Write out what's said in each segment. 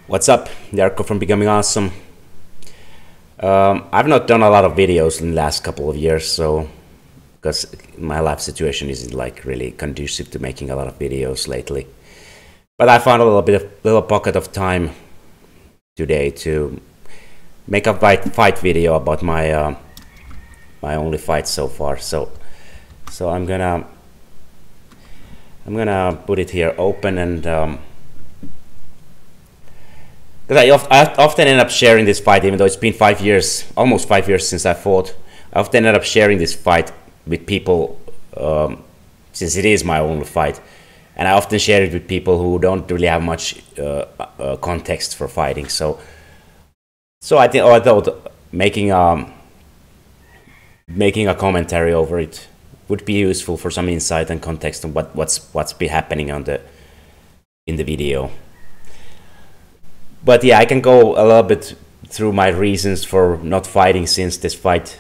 What's up, Jarkko from Becoming Awesome. I've not done a lot of videos in the last couple of years, so because my life situation isn't like really conducive to making a lot of videos lately. But I found a little pocket of time today to make a fight video about my my only fight so far. So I'm gonna put it here open and. Because I often end up sharing this fight, even though it's been 5 years, almost 5 years since I fought. I often end up sharing this fight with people, since it is my only fight. And I often share it with people who don't really have much context for fighting. So I thought making a commentary over it would be useful for some insight and context on what's been happening in the video. But yeah, I can go a little bit through my reasons for not fighting since this fight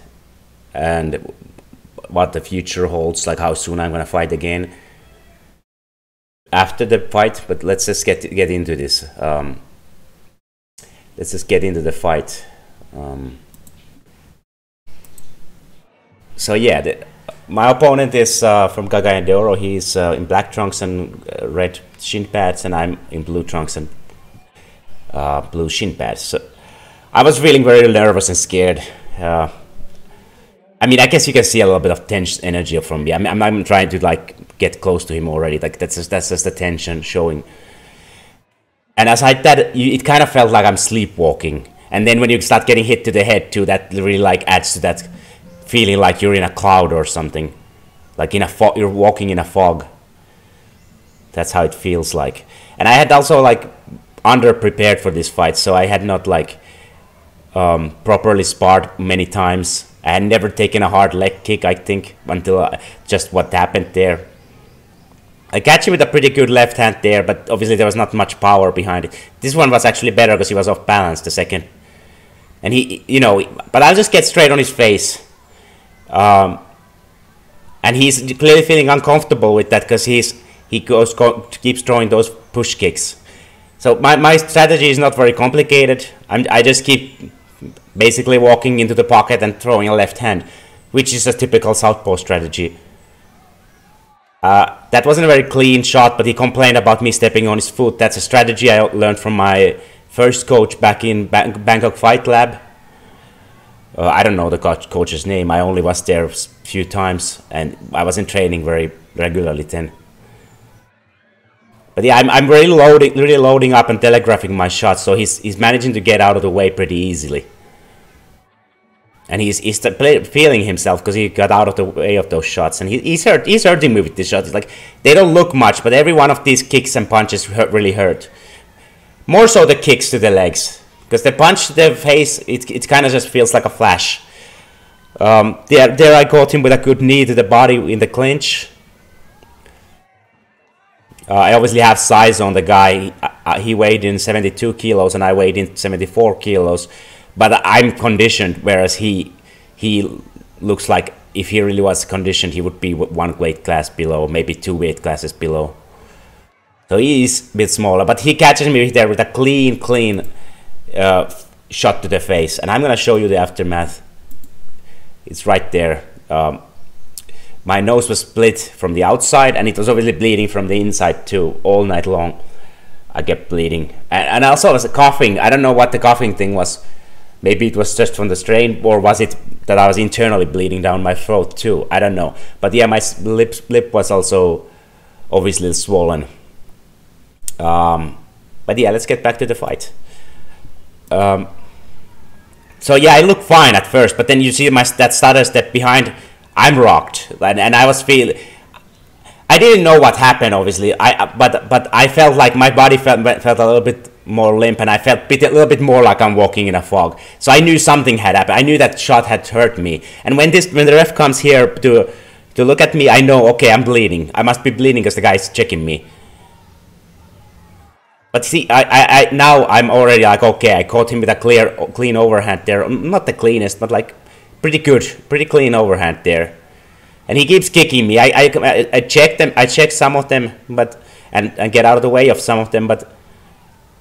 and what the future holds, like how soon I'm gonna fight again after the fight. But let's just get into this. Let's just get into the fight. So yeah, my opponent is from Cagayan de Oro. He's in black trunks and red shin pads, and I'm in blue trunks and blue shin pads. So I was feeling very nervous and scared. I mean, I guess you can see a little bit of tense energy from me. I'm trying to like get close to him already. Like that's just the tension showing. And as I did, it kind of felt like I'm sleepwalking. And then when you start getting hit to the head too, that really like adds to that feeling like you're in a cloud or something, like in a fog. You're walking in a fog. That's how it feels like. And I had also like under-prepared for this fight, so I had not like properly sparred many times. I had never taken a hard leg kick, I think, until just what happened there. I catch him with a pretty good left hand there, but obviously there was not much power behind it. This one was actually better because he was off balance the second. And he, you know, but I'll just get straight on his face. And he's clearly feeling uncomfortable with that because he keeps throwing those push kicks. So my strategy is not very complicated. I just keep basically walking into the pocket and throwing a left hand, which is a typical southpaw strategy. That wasn't a very clean shot, but he complained about me stepping on his foot. That's a strategy I learned from my first coach back in Bangkok Fight Lab. I don't know the coach's name. I only was there a few times, and I wasn't training very regularly then. But yeah, I'm really loading up and telegraphing my shots, so he's managing to get out of the way pretty easily. And he's feeling himself because he got out of the way of those shots, and he's hurting me with these shots. It's like they don't look much, but every one of these kicks and punches really hurt. More so the kicks to the legs, because the punch to the face, it kind of just feels like a flash. There I caught him with a good knee to the body in the clinch. I obviously have size on the guy. He weighed in 72 kilos and I weighed in 74 kilos. But I'm conditioned, whereas he looks like if he really was conditioned, he would be one weight class below, maybe 2 weight classes below. So he is a bit smaller, but he catches me there with a clean shot to the face. And I'm going to show you the aftermath. It's right there. My nose was split from the outside, and it was obviously bleeding from the inside too. All night long I kept bleeding, and also I was coughing. I don't know what the coughing thing was. Maybe it was just from the strain, or was it that I was internally bleeding down my throat too? I don't know. But yeah, my lip was also obviously swollen. But yeah, let's get back to the fight. So yeah, I look fine at first, but then you see that stutter step behind. I'm rocked, and I was feeling. I didn't know what happened, obviously. But I felt like my body felt a little bit more limp, and I felt a little bit more like I'm walking in a fog. So I knew something had happened. I knew that shot had hurt me. And when the ref comes here to look at me, I know, okay, I'm bleeding. I must be bleeding because the guy is checking me. But see, now I'm already like, okay, I caught him with a clean overhand there. Not the cleanest, but like pretty clean overhand there. And he keeps kicking me. I checked them. I checked some of them, but and get out of the way of some of them. But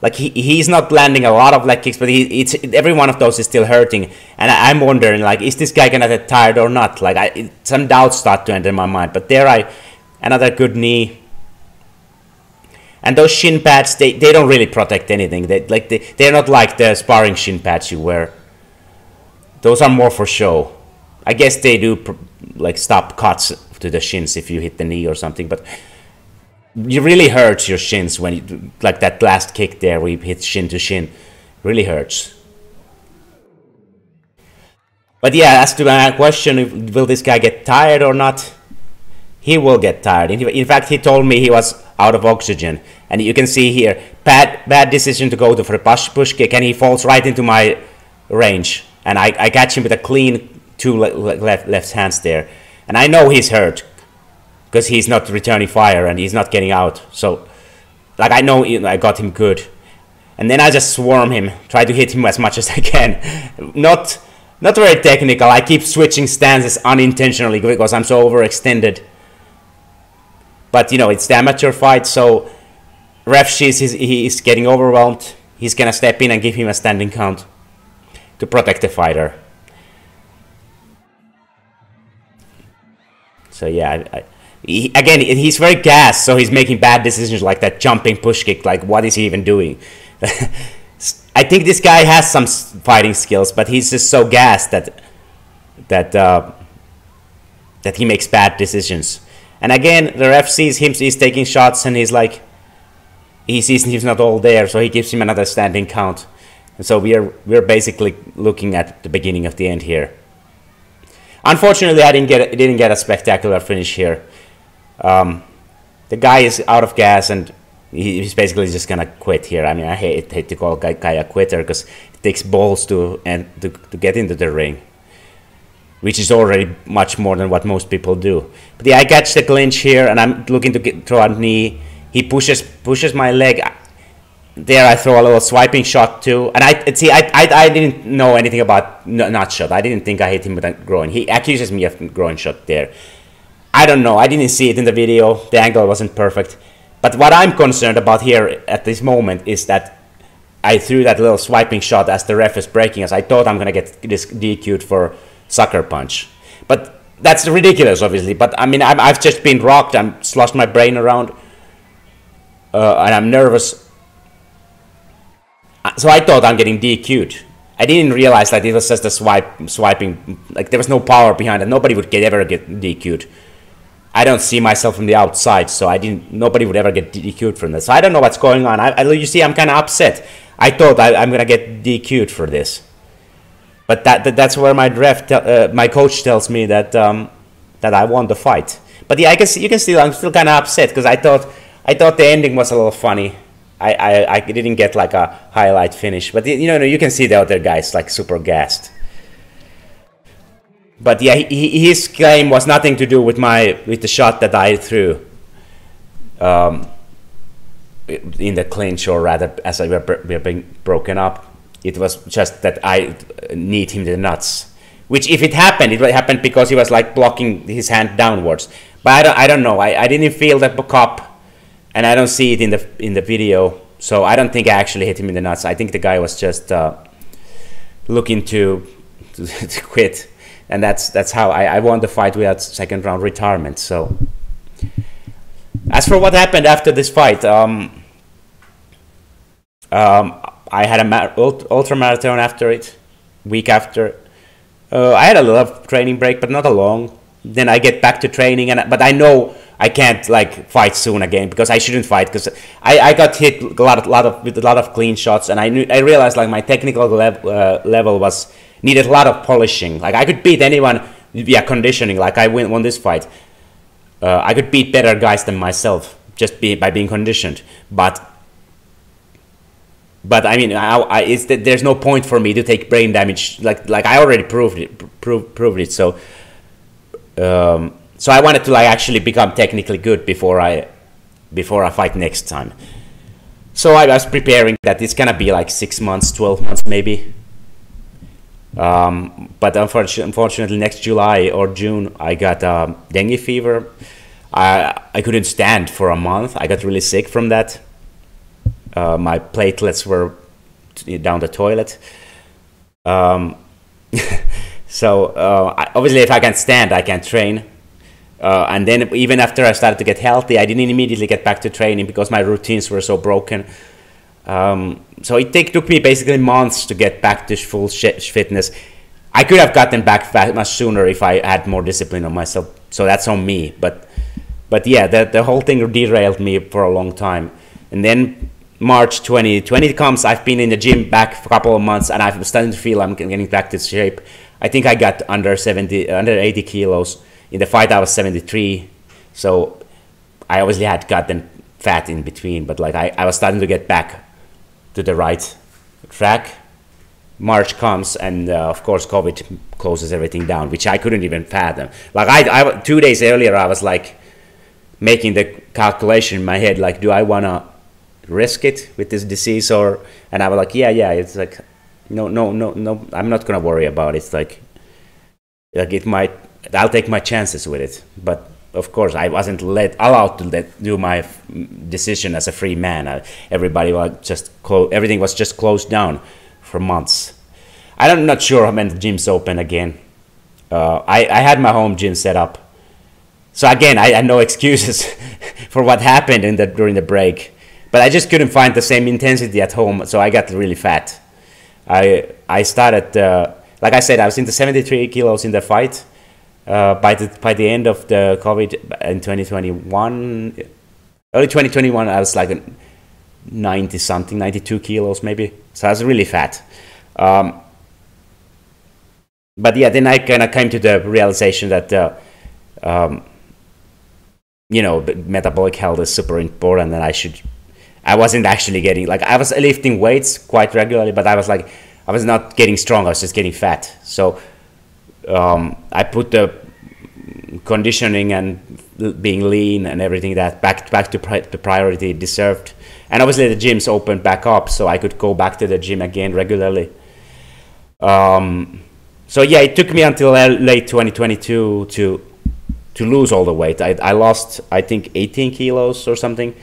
Like he's not landing a lot of leg kicks, but it's every one of those is still hurting. And I'm wondering, like, is this guy gonna get tired or not? Like, some doubts start to enter my mind. But another good knee. And those shin pads, they don't really protect anything. They're not like the sparring shin pads you wear. Those are more for show. I guess they do like stop cuts to the shins if you hit the knee or something, but you really hurts your shins when you, like that last kick there where you hit shin to shin, really hurts. But yeah, as to my question, will this guy get tired or not? He will get tired. In fact, he told me he was out of oxygen, and you can see here, bad decision to go for a push kick, and he falls right into my range, and I catch him with a clean two left hands there, and I know he's hurt because he's not returning fire and he's not getting out. So, like, I know I got him good, and then I just swarm him, try to hit him as much as I can. Not very technical. I keep switching stances unintentionally because I'm so overextended. But you know, it's the amateur fight, so ref sees he's getting overwhelmed. He's gonna step in and give him a standing count to protect the fighter. So yeah, again, he's very gassed, so he's making bad decisions like that jumping push kick. Like, what is he even doing? I think this guy has some fighting skills, but he's just so gassed that he makes bad decisions. And again, the ref sees him, he's taking shots, and he's like, he sees he's not all there, so he gives him another standing count. And so we're basically looking at the beginning of the end here. Unfortunately, I didn't get a spectacular finish here. The guy is out of gas, and he's basically just gonna quit here. I mean, I hate to call a guy a quitter because it takes balls to get into the ring, which is already much more than what most people do. But yeah, I catch the clinch here, and I'm looking to throw a knee. He pushes my leg. There I throw a little swiping shot too. And I didn't know anything about nut shot. I didn't think I hit him with a groin. He accuses me of groin shot there. I don't know. I didn't see it in the video. The angle wasn't perfect. But what I'm concerned about here at this moment is that I threw that little swiping shot as the ref is breaking us. I thought I'm going to get this DQ'd for sucker punch. But that's ridiculous, obviously. But I mean, I've just been rocked. I'm sloshed my brain around. And I'm nervous. So I thought I'm getting DQ'd. I didn't realize that it was just a swiping. Like, there was no power behind it. Nobody would ever get DQ'd. I don't see myself from the outside, so nobody would ever get DQ'd from this. So I don't know what's going on. You see, I'm kind of upset. I thought I'm gonna get DQ'd for this. But that's where my coach tells me that I won the fight. But yeah, I'm still kind of upset because I thought the ending was a little funny. I didn't get like a highlight finish, but you can see the other guys like super gassed. But yeah, his claim was nothing to do with the shot that I threw in the clinch, or rather, as we're being broken up. It was just that I kneed him to the nuts. Which, if it would happen because he was like blocking his hand downwards. But I don't know. I didn't feel that cup. And I don't see it in the video, so I don't think I actually hit him in the nuts. I think the guy was just looking to quit, and that's how I won the fight without second round retirement. So, as for what happened after this fight, I had a ultra marathon after it, week after. I had a little training break, but not a long. Then I get back to training, but I know I can't like fight soon again because I shouldn't fight because I got hit with a lot of clean shots, and I realized like my technical level needed a lot of polishing. Like, I could beat anyone via conditioning. Like, I won this fight. I could beat better guys than myself just by being conditioned. But I mean, there's no point for me to take brain damage. Like I already proved it. So. So I wanted to like actually become technically good before I fight next time. So I was preparing that it's gonna be like 6 months, 12 months maybe. But unfortunately, next July or June, I got dengue fever. I couldn't stand for a month. I got really sick from that. My platelets were down the toilet. So obviously, if I can't stand, I can't train. And then even after I started to get healthy, I didn't immediately get back to training because my routines were so broken. So it took me basically months to get back to full fitness. I could have gotten back much sooner if I had more discipline on myself. So that's on me. But yeah, the whole thing derailed me for a long time. And then March 2020 comes. I've been in the gym back for a couple of months, and I'm starting to feel I'm getting back to shape. I think I got under 80 kilos. In the fight, I was 73. So I obviously had gotten fat in between, but like I was starting to get back to the right track. March comes, and of course COVID closes everything down, which I couldn't even fathom. Like I 2 days earlier, I was like making the calculation in my head, like, do I want to risk it with this disease, or? And I was like, yeah. It's like, no. I'm not gonna worry about it. It's like it might. I'll take my chances with it, but of course I wasn't allowed to do my decision as a free man. Everybody was just everything was just closed down for months. I'm not sure when the gym's open again. I had my home gym set up, so again I had no excuses for what happened during the break. But I just couldn't find the same intensity at home, so I got really fat. I started, like I said, I was into 73 kilos in the fight. By the end of the COVID in 2021, early 2021, I was like 90 something, 92 kilos maybe. So I was really fat. But yeah, then I kind of came to the realization that metabolic health is super important, and I wasn't actually getting, like, I was lifting weights quite regularly, but I was not getting strong. I was just getting fat. So I put the conditioning and being lean and everything that back to the priority it deserved. And obviously the gyms opened back up, so I could go back to the gym again regularly. So yeah, it took me until late 2022 to lose all the weight. I lost, I think, 18 kilos or something.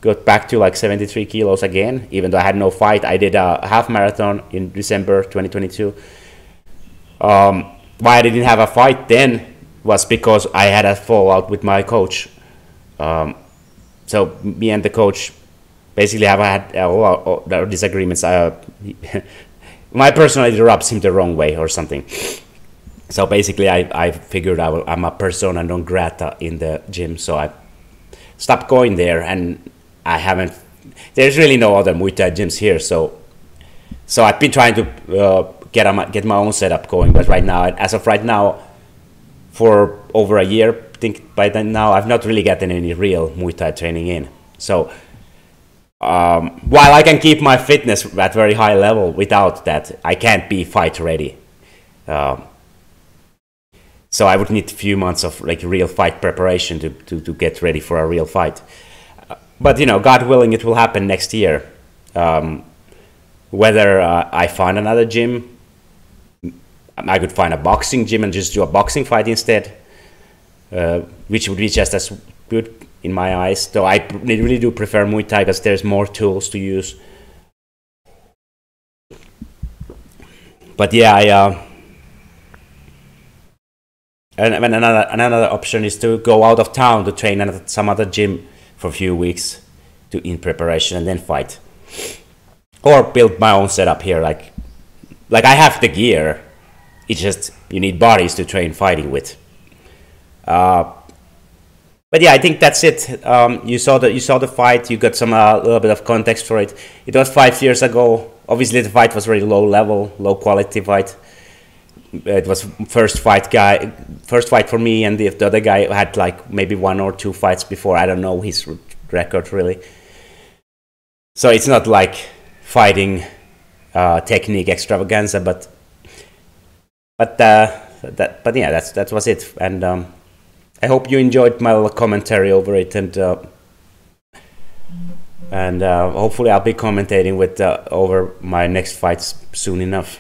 Got back to like 73 kilos again, even though I had no fight. I did a half marathon in December 2022. Why I didn't have a fight then was because I had a fallout with my coach. So me and the coach basically have had a lot of disagreements. My personality rubs him the wrong way or something. So basically I figured I'm a persona non grata in the gym, so I stopped going there, and there's really no other Muay Thai gyms here, so I've been trying to get my own setup going, but as of right now, for over a year, I think by then now, I've not really gotten any real Muay Thai training in. So while I can keep my fitness at very high level, without that, I can't be fight ready. So I would need a few months of like real fight preparation to get ready for a real fight. But God willing, it will happen next year. Whether I find another gym, I could find a boxing gym and just do a boxing fight instead, which would be just as good in my eyes. Though I really do prefer Muay Thai because there's more tools to use. But yeah, and another option is to go out of town to train at some other gym for a few weeks in preparation and then fight, or build my own setup here. Like I have the gear. It's just you need bodies to train fighting with. But yeah, I think that's it. You saw the fight. You got some little bit of context for it. It was 5 years ago. Obviously, the fight was very low level, low quality fight. It was first fight for me, and the other guy had like maybe 1 or 2 fights before. I don't know his record really. So it's not like fighting technique extravaganza, but yeah, that was it. And I hope you enjoyed my little commentary over it, and hopefully I'll be commentating with over my next fights soon enough.